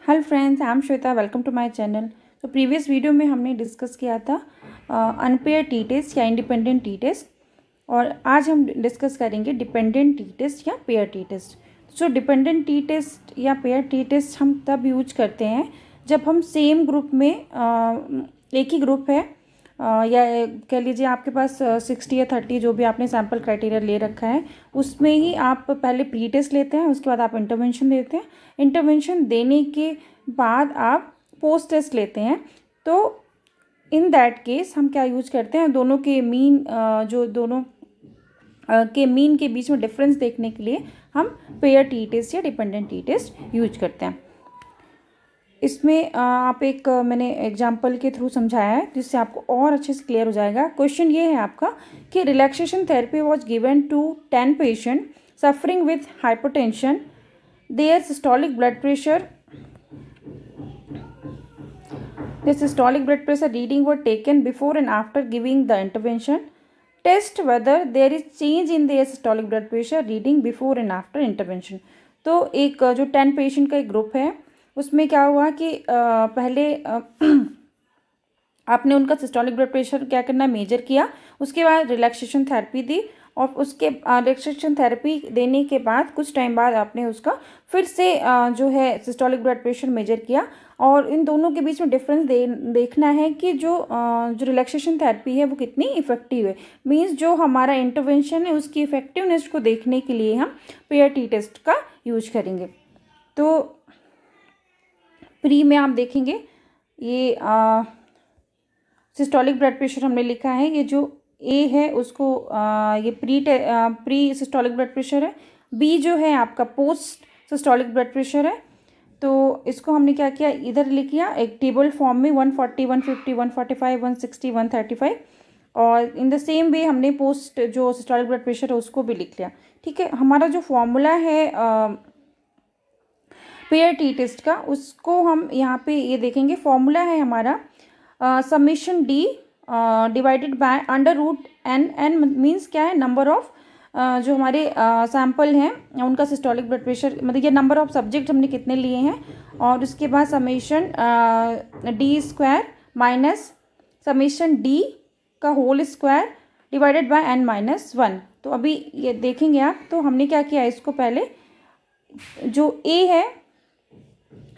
Hello friends, I am Shweta. Welcome to my channel. तो previous video में हमने discuss किया था अनपेयर टी टेस्ट या इंडिपेंडेंट टी टेस्ट, और आज हम डिस्कस करेंगे डिपेंडेंट टी टेस्ट या पेयर टी टेस्ट। जो डिपेंडेंट टी टेस्ट या पेयर टी टेस्ट हम तब यूज करते हैं जब हम सेम ग्रुप में एक ही ग्रुप है या कह लीजिए आपके पास 60 या 30 जो भी आपने सैम्पल क्राइटेरिया ले रखा है, उसमें ही आप पहले प्री टेस्ट लेते हैं, उसके बाद आप इंटरवेंशन देते हैं। इंटरवेंशन देने के बाद आप पोस्ट टेस्ट लेते हैं। तो इन दैट केस हम क्या यूज करते हैं, दोनों के मीन जो दोनों के मीन के बीच में डिफरेंस देखने के लिए हम पेयर टी टेस्ट या डिपेंडेंट टी टेस्ट यूज करते हैं। इसमें आप एक मैंने एग्जाम्पल के थ्रू समझाया है जिससे आपको और अच्छे से क्लियर हो जाएगा। क्वेश्चन ये है आपका कि relaxation therapy was given to 10 patient suffering with hypertension, their systolic blood pressure reading were taken before and after giving the intervention. Test whether there is change in their systolic blood pressure reading before and after intervention. तो एक जो 10 patient का एक group है उसमें क्या हुआ कि पहले आपने उनका सिस्टोलिक ब्लड प्रेशर क्या करना मेजर किया, उसके बाद रिलैक्सेशन थेरेपी दी, और उसके रिलैक्सेशन थेरेपी देने के बाद कुछ टाइम बाद आपने उसका फिर से जो है सिस्टोलिक ब्लड प्रेशर मेजर किया। और इन दोनों के बीच में डिफरेंस देखना है कि जो रिलैक्सेशन थेरेपी है वो कितनी इफेक्टिव है। मींस जो हमारा इंटरवेंशन है उसकी इफेक्टिवनेस को देखने के लिए हम पेयर टी टेस्ट का यूज करेंगे। तो प्री में आप देखेंगे ये सिस्टोलिक ब्लड प्रेशर हमने लिखा है, ये जो ए है उसको ये प्री सिस्टोलिक ब्लड प्रेशर है, बी जो है आपका पोस्ट सिस्टोलिक ब्लड प्रेशर है। तो इसको हमने क्या किया, इधर लिख लिया एक टेबल फॉर्म में 140, 150, 145, 160, 135, और इन द सेम वे हमने पोस्ट जो सिस्टोलिक ब्लड प्रेशर है उसको भी लिख लिया। ठीक है, हमारा जो फॉर्मूला है पेयर टी टेस्ट का उसको हम यहाँ पे ये देखेंगे। फॉर्मूला है हमारा summation D divided by under root N. N means क्या है, नंबर ऑफ जो हमारे सैंपल हैं उनका सिस्टोलिक ब्लड प्रेशर, मतलब ये नंबर ऑफ सब्जेक्ट हमने कितने लिए हैं, और उसके बाद summation D square minus summation D का whole square divided by N minus 1। तो अभी ये देखेंगे आप, तो हमने क्या किया, इसको पहले जो ए है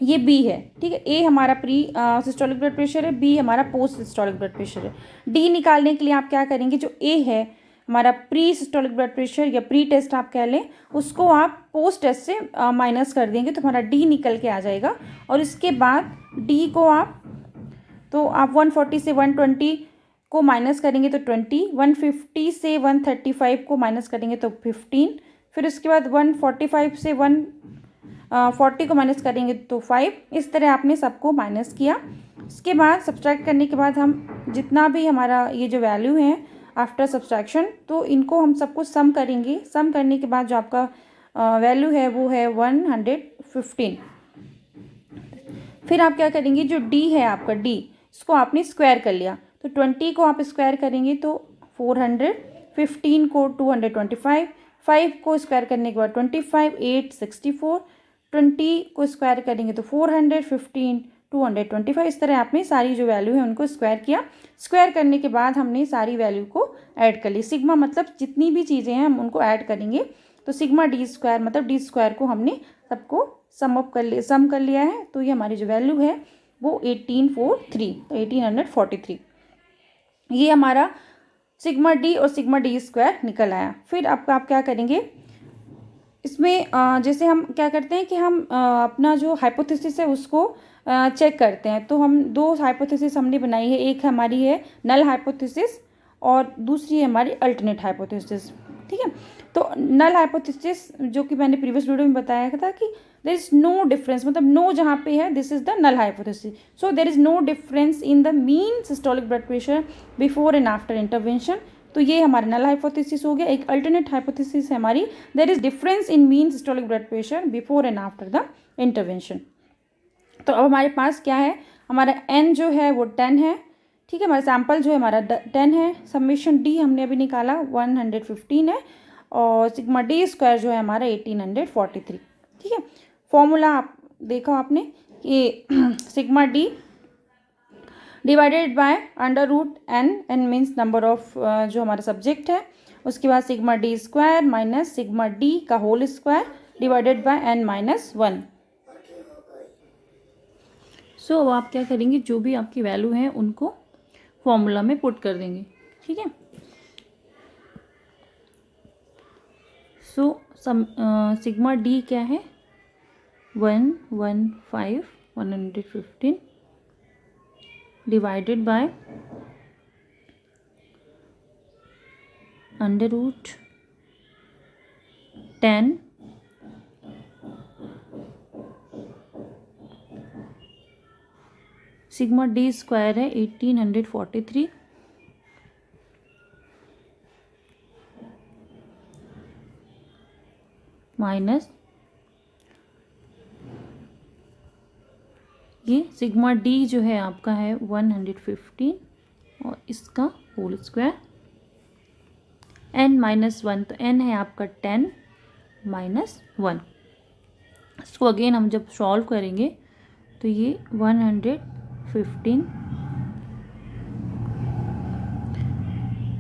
ये बी है, ठीक है, ए हमारा प्री सिस्टोलिक ब्लड प्रेशर है, बी हमारा पोस्ट सिस्टोलिक ब्लड प्रेशर है। डी निकालने के लिए आप क्या करेंगे, जो ए है हमारा प्री सिस्टोलिक ब्लड प्रेशर या प्री टेस्ट आप कह लें, उसको आप पोस्ट टेस्ट से माइनस कर देंगे तो हमारा डी निकल के आ जाएगा। और इसके बाद डी को आप 140 से 120 को माइनस करेंगे तो 20, 150 से 135 को माइनस करेंगे तो 15, फिर उसके बाद 145 से 140 को माइनस करेंगे तो 5। इस तरह आपने सबको माइनस किया। इसके बाद सब्सट्रैक्ट करने के बाद हम जितना भी हमारा ये जो वैल्यू है आफ्टर सब्सट्रैक्शन, तो इनको हम सबको सम करेंगे। सम करने के बाद जो आपका वैल्यू है वो है 115। फिर आप क्या करेंगे, जो डी है आपका डी, इसको आपने स्क्वायर कर लिया, तो 20 को आप स्क्वायर करेंगे तो 400, 15 को 225, 5 को स्क्वायर करने के बाद 25, 8 64, 20 को स्क्वायर करेंगे तो 400, 15 225। इस तरह आपने सारी जो वैल्यू है उनको स्क्वायर किया। स्क्वायर करने के बाद हमने सारी वैल्यू को ऐड कर ली। सिग्मा मतलब जितनी भी चीज़ें हैं हम उनको ऐड करेंगे, तो सिग्मा डी स्क्वायर मतलब डी स्क्वायर को हमने सबको सम कर लिया है। तो ये हमारी जो वैल्यू है वो 1843, तो 1843 ये हमारा सिग्मा डी और सिग्मा डी स्क्वायर निकल आया। फिर आप क्या करेंगे, इसमें जैसे हम क्या करते हैं कि हम अपना जो हाइपोथेसिस है उसको चेक करते हैं। तो हम दो हाइपोथेसिस हमने बनाई है, एक हमारी है नल हाइपोथेसिस और दूसरी है हमारी अल्टरनेट हाइपोथेसिस। ठीक है, तो नल हाइपोथेसिस जो कि मैंने प्रीवियस वीडियो में बताया था कि देयर इज़ नो डिफरेंस, मतलब नो जहाँ पे है this is the null hypothesis. So there is no difference in the mean systolic blood pressure before and after intervention. तो ये हमारा नल हाइपोथेसिस हो गया। एक अल्टरनेट हाइपोथेसिस है हमारी, there is difference in mean systolic blood pressure before and after the intervention. तो अब हमारे पास क्या है, हमारा एन जो है वो 10 है। ठीक है, हमारा सैम्पल जो है हमारा 10 है। समेशन डी हमने अभी निकाला 115 है, और सिग्मा डी स्क्वायर जो है हमारा 1843। ठीक है, फॉर्मूला आप देखा आपने ये sigma D divided by under root N, N means number of जो हमारा सब्जेक्ट है, उसके बाद sigma D square minus sigma D का whole square divided by N minus 1। So अब आप क्या करेंगे, जो भी आपकी वैल्यू है उनको फॉर्मूला में पुट कर देंगे, ठीक है। सो सिग्मा डी क्या है, 115 divided by under root 10 sigma D square है 1843 माइनस ये सिग्मा डी जो है आपका है 115 और इसका होल स्क्वायर n माइनस 1, तो n है आपका 10 माइनस 1। इसको अगेन हम जब सॉल्व करेंगे तो ये 115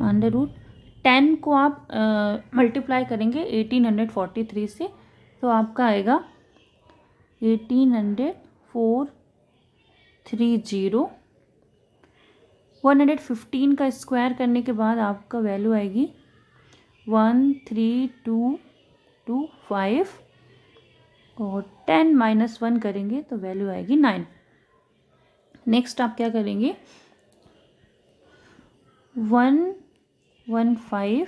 अंडर रूट 10 को आप मल्टीप्लाई करेंगे 1843 से, तो आपका आएगा 18430। 115 का स्क्वायर करने के बाद आपका वैल्यू आएगी 13225 और 10 माइनस 1 करेंगे तो वैल्यू आएगी 9। नेक्स्ट आप क्या करेंगे, 115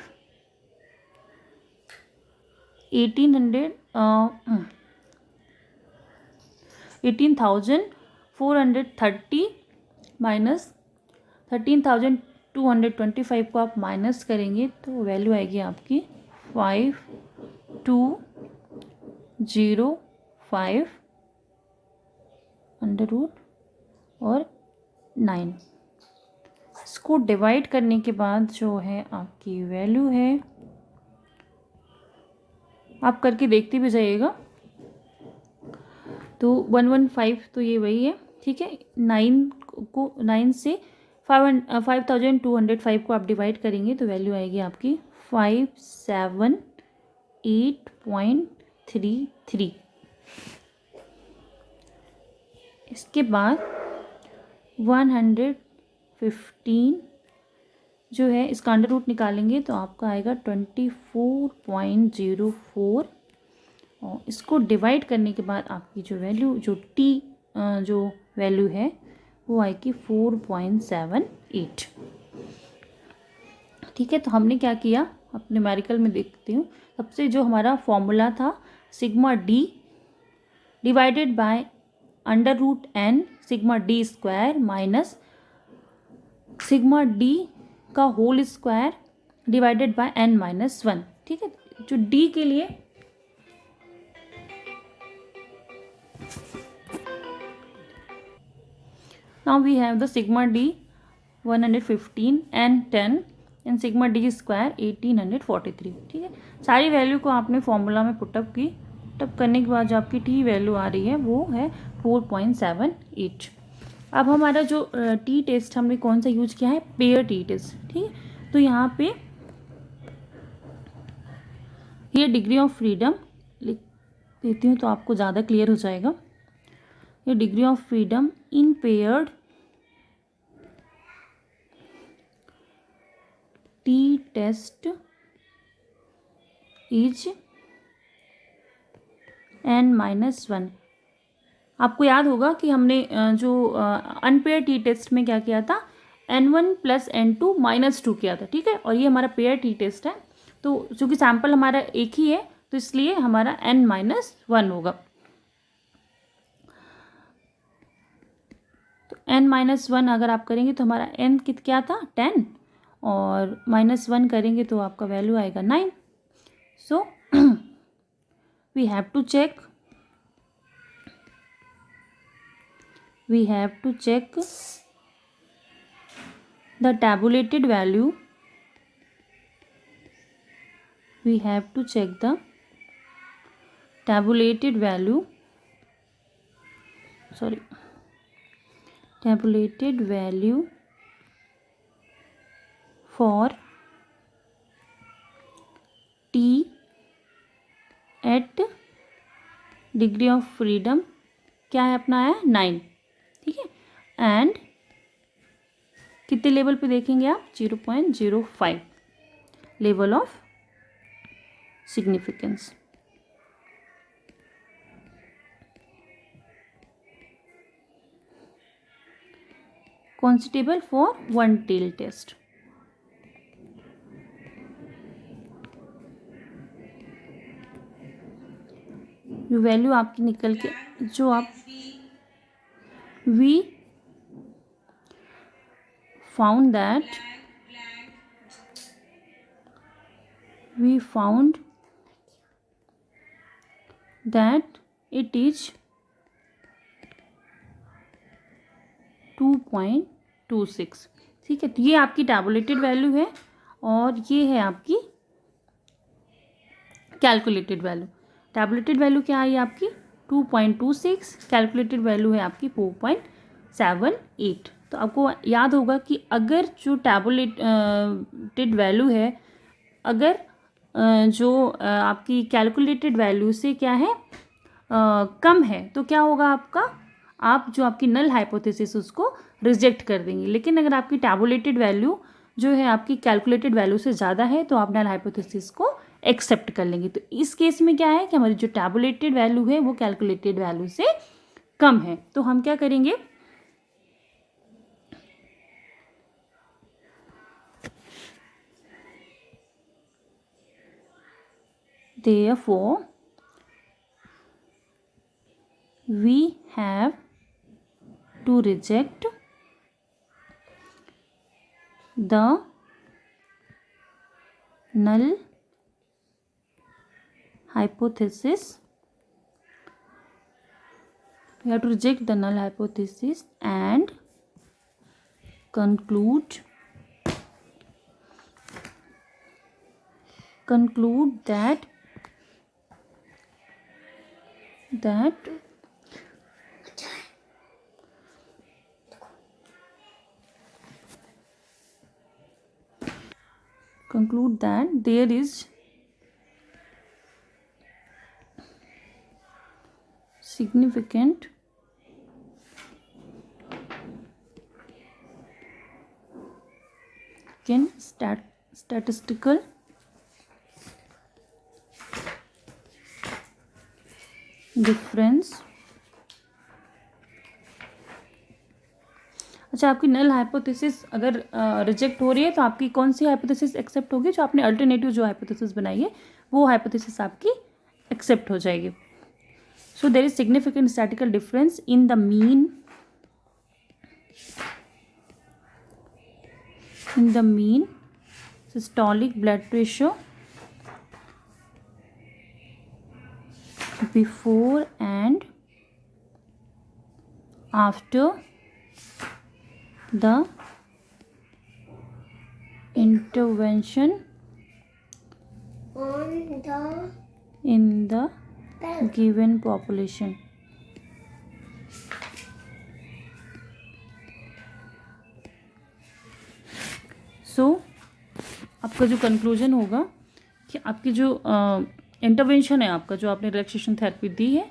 18,430 माइनस 13,225 को आप माइनस करेंगे तो वैल्यू आएगी आपकी 5205 अंडर रूट और 9। इसको डिवाइड करने के बाद जो है आपकी वैल्यू है, आप करके देखते भी जाइएगा, तो 115 तो ये वही है, ठीक है। 9 से 5205 को आप डिवाइड करेंगे तो वैल्यू आएगी आपकी 578.33। इसके बाद 115 जो है इसका अंडर रूट निकालेंगे तो आपका आएगा 24.04 और इसको डिवाइड करने के बाद आपकी जो वैल्यू जो टी जो वैल्यू है वो आएगी 4.78, ठीक है। तो हमने क्या किया, अब न्यूमेरिकल में देखती हूँ। सबसे जो हमारा फॉर्मूला था sigma D divided by under root N sigma D square minus sigma D का whole square divided by N minus 1, ठीक है। जो डी के लिए now we have the sigma d 115 and 10 and sigma d square 1843, ठीक है। सारी value को आपने फॉर्मूला में पुटअप की, पुटअप करने के बाद जो आपकी टी वैल्यू आ रही है वो है 4.78। अब हमारा जो टी टेस्ट हमने कौन सा यूज किया है, पेयर टी टेस्ट, ठीक है। तो यहाँ पे ये डिग्री ऑफ फ्रीडम लिख देती हूँ तो आपको ज़्यादा क्लियर हो जाएगा। ये degree of freedom in paired T test is n-1। आपको याद होगा कि हमने जो अनपेयर टी टेस्ट में क्या किया था, n1 + n2 - 2 किया था, ठीक है। और ये हमारा पेयर टी टेस्ट है, तो चूँकि सैम्पल हमारा एक ही है तो इसलिए हमारा n-1 होगा। तो n-1 अगर आप करेंगे तो हमारा n क्या था 10 और -1 करेंगे तो आपका वैल्यू आएगा 9। So we have to check the tabulated value. We have to check the tabulated value sorry, tabulated value for T at degree of freedom क्या है अपना है 9, ठीक है। एंड कितने लेवल पे देखेंगे आप 0.05 level of significance. Constable for one tail test. जो वैल्यू आपकी निकल के जो आप we found that it is 2.26, ठीक है। तो ये आपकी टैबुलेटेड वैल्यू है और ये है आपकी कैलकुलेटेड वैल्यू। टैबुलेटेड वैल्यू क्या आई आपकी 2.26, कैलकुलेटेड वैल्यू है आपकी 4.78। तो आपको याद होगा कि अगर जो टैबुलेटेड वैल्यू है, अगर जो आपकी कैलकुलेटेड वैल्यू से क्या है कम है, तो क्या होगा आपका, आप जो आपकी नल हाइपोथेसिस उसको रिजेक्ट कर देंगे। लेकिन अगर आपकी टैबुलेटेड वैल्यू जो है आपकी कैलकुलेटेड वैल्यू से ज़्यादा है तो आप नल हाइपोथेसिस को एक्सेप्ट कर लेंगे। तो इस केस में क्या है कि हमारी जो टैबुलेटेड वैल्यू है वो कैलकुलेटेड वैल्यू से कम है, तो हम क्या करेंगे, therefore we have to reject the null hypothesis. We have to reject the null hypothesis and conclude that there is significant statistical difference। अच्छा, आपकी नल हाइपोथेसिस अगर रिजेक्ट हो रही है तो आपकी कौन सी हाइपोथेसिस एक्सेप्ट होगी, जो आपने अल्टरनेटिव जो हाइपोथेसिस बनाई है वो हाइपोथेसिस आपकी एक्सेप्ट हो जाएगी। So there is significant statistical difference in the mean systolic blood pressure before and after the intervention in the given population। सो आपका जो कंक्लूजन होगा कि आपकी जो इंटरवेंशन है, आपका जो आपने रिलैक्सेशन थेरेपी दी है,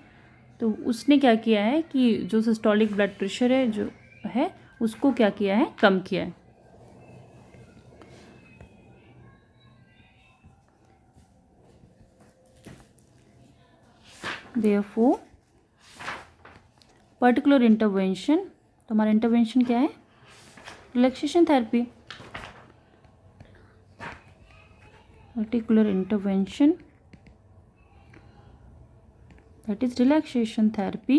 तो उसने क्या किया है कि जो सिस्टोलिक ब्लड प्रेशर है जो है उसको क्या किया है, कम किया है। Therefore पर्टिकुलर इंटरवेंशन, तो हमारा इंटरवेंशन क्या है, relaxation therapy. Particular intervention, that is relaxation therapy,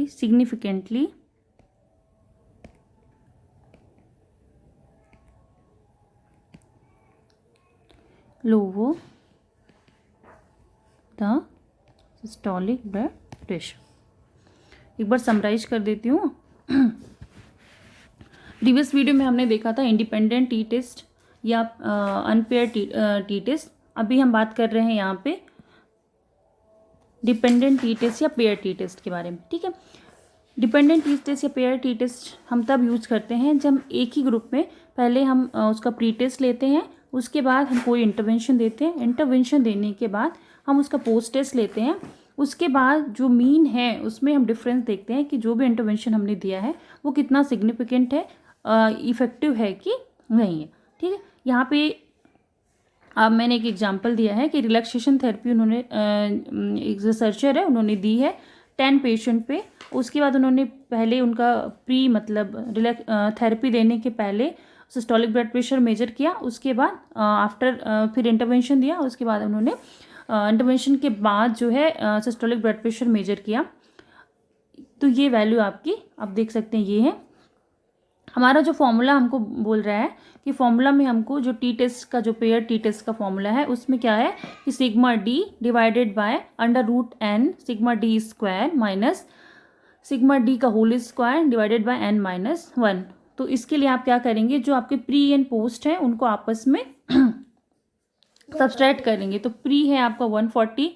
significantly lower the systolic blood pressure। एक बार समराइज कर देती हूँ। प्रीवियस वीडियो में हमने देखा था इंडिपेंडेंट टी टेस्ट या अनपेयर टी टेस्ट, अभी हम बात कर रहे हैं यहाँ पे डिपेंडेंट टी टेस्ट या पेयर टी टेस्ट के बारे में, ठीक है। डिपेंडेंट टी टेस्ट या पेयर टी टेस्ट हम तब यूज़ करते हैं जब एक ही ग्रुप में पहले हम उसका प्री टेस्ट लेते हैं, उसके बाद हम कोई इंटरवेंशन देते हैं, इंटरवेंशन देने के बाद हम उसका पोस्ट टेस्ट लेते हैं, उसके बाद जो मीन है उसमें हम डिफरेंस देखते हैं कि जो भी इंटरवेंशन हमने दिया है वो कितना सिग्निफिकेंट है, इफ़ेक्टिव है कि नहीं है, ठीक है। यहाँ पे अब मैंने एक एग्जांपल दिया है कि रिलैक्सेशन थेरेपी उन्होंने एक रिसर्चर है उन्होंने दी है 10 पेशेंट पे। उसके बाद उन्होंने पहले उनका प्री मतलब थेरेपी देने के पहले सिस्टोलिक ब्लड प्रेशर मेजर किया, उसके बाद आफ्टर फिर इंटरवेंशन दिया, उसके बाद उन्होंने इंटरवेंशन के बाद जो है सिस्टोलिक ब्लड प्रेशर मेजर किया। तो ये वैल्यू आपकी आप देख सकते हैं, ये है हमारा जो फॉर्मूला हमको बोल रहा है कि फॉर्मूला में हमको जो टी टेस्ट का जो पेयर टी टेस्ट का फॉर्मूला है उसमें क्या है कि sigma D divided by under root N sigma D square minus sigma D का whole square divided by N minus 1। तो इसके लिए आप क्या करेंगे, जो आपके प्री एंड पोस्ट हैं उनको आपस में सब्सट्रैक्ट करेंगे। तो प्री है आपका 140,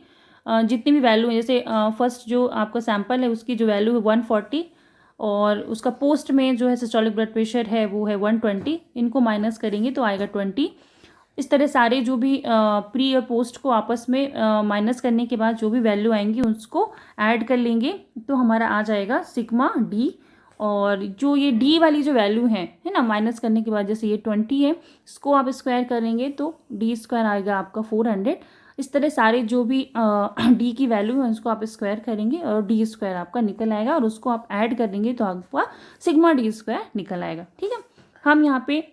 जितनी भी वैल्यू है जैसे फर्स्ट जो आपका सैंपल है उसकी जो वैल्यू है 140 और उसका पोस्ट में जो है सिस्टोलिक ब्लड प्रेशर है वो है 120, इनको माइनस करेंगे तो आएगा 20। इस तरह सारे जो भी प्री और पोस्ट को आपस में माइनस करने के बाद जो भी वैल्यू आएंगी उसको ऐड कर लेंगे तो हमारा आ जाएगा सिग्मा डी। और जो ये डी वाली जो वैल्यू है ना, माइनस करने के बाद जैसे ये 20 है, इसको आप स्क्वायर करेंगे तो डी स्क्वायर आएगा आपका 400। इस तरह सारे जो भी डी की वैल्यू है उसको आप स्क्वायर करेंगे और डी स्क्वायर आपका निकल आएगा और उसको आप ऐड कर देंगे तो आपका सिग्मा डी स्क्वायर निकल आएगा, ठीक है। हम यहाँ पे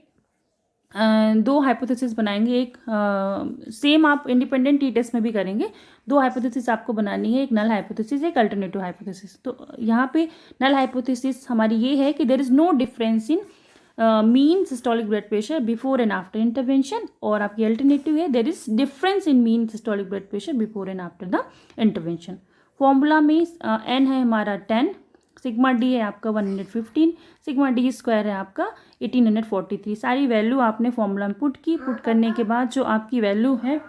दो हाइपोथेसिस बनाएंगे, एक सेम आप इंडिपेंडेंट टी टेस्ट में भी करेंगे। दो हाइपोथेसिस आपको बनानी है, एक नल हाइपोथेसिस एक अल्टरनेटिव हाइपोथेसिस। तो यहाँ पे नल हाइपोथेसिस हमारी ये है कि there is no difference in mean systolic blood pressure before and after intervention, और आपकी अल्टरनेटिव है there is difference in mean systolic blood pressure before and after the intervention. Formula में एन है हमारा 10, सिग्मा डी है आपका 115, sigma D square है आपका 1843। सारी वैल्यू आपने फॉर्मूला में पुट की, पुट करने के बाद जो आपकी वैल्यू है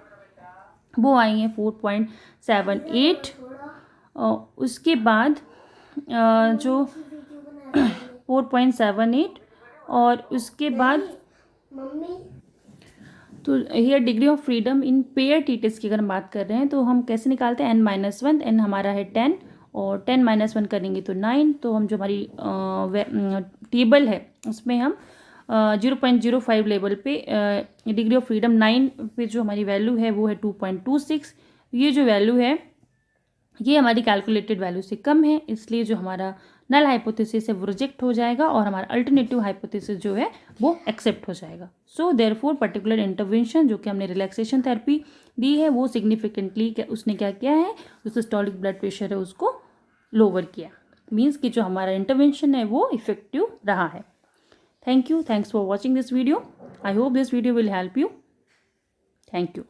वो आई है 4.78। उसके बाद जो 4.78 और उसके बाद तो here degree of freedom in paired T test की अगर हम बात कर रहे हैं तो हम कैसे निकालते हैं, n-1, n हमारा है 10 और 10-1 करेंगे तो 9। तो हम जो हमारी टेबल है उसमें हम 0.05 लेवल पे डिग्री ऑफ फ्रीडम 9 पे जो हमारी वैल्यू है वो है 2.26। ये जो वैल्यू है ये हमारी कैलकुलेटेड वैल्यू से कम है, इसलिए जो हमारा नल हाइपोथेसिस है वो रिजेक्ट हो जाएगा और हमारा अल्टरनेटिव हाइपोथेसिस जो है वो एक्सेप्ट हो जाएगा। सो देयरफॉर पर्टिकुलर इंटरवेंशन जो कि हमने रिलैक्सेशन थेरेपी दी है वो सिग्निफिकेंटली उसने क्या किया है, जो सिस्टोलिक ब्लड प्रेशर है उसको लोअर किया, मीन्स कि जो हमारा इंटरवेंशन है वो इफेक्टिव रहा है। Thank you, thanks for watching this video. I hope this video will help you. Thank you.